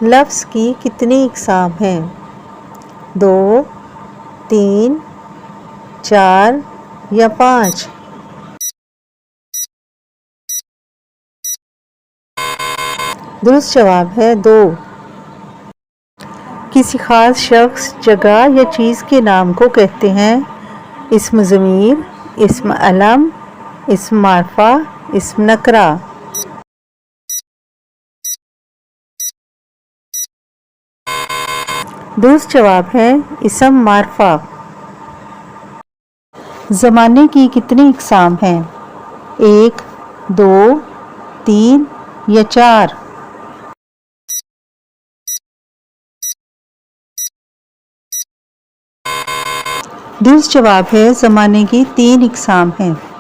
لفظ کی کتنی اقسام ہیں؟ 2، 3، 4 یا 5؟ درست جواب ہے 2۔ کسی خاص شخص، جگہ یا چیز کے نام کو کہتے ہیں اسم ضمیر، اسم علم، اسم معرفہ، اسم نکرہ۔ درست جواب ہے اسم معرفہ۔ زمانے کی کتنی اقسام ہیں؟ 1، 2، 3 یا 4؟ درست جواب ہے زمانے کی 3 اقسام ہیں۔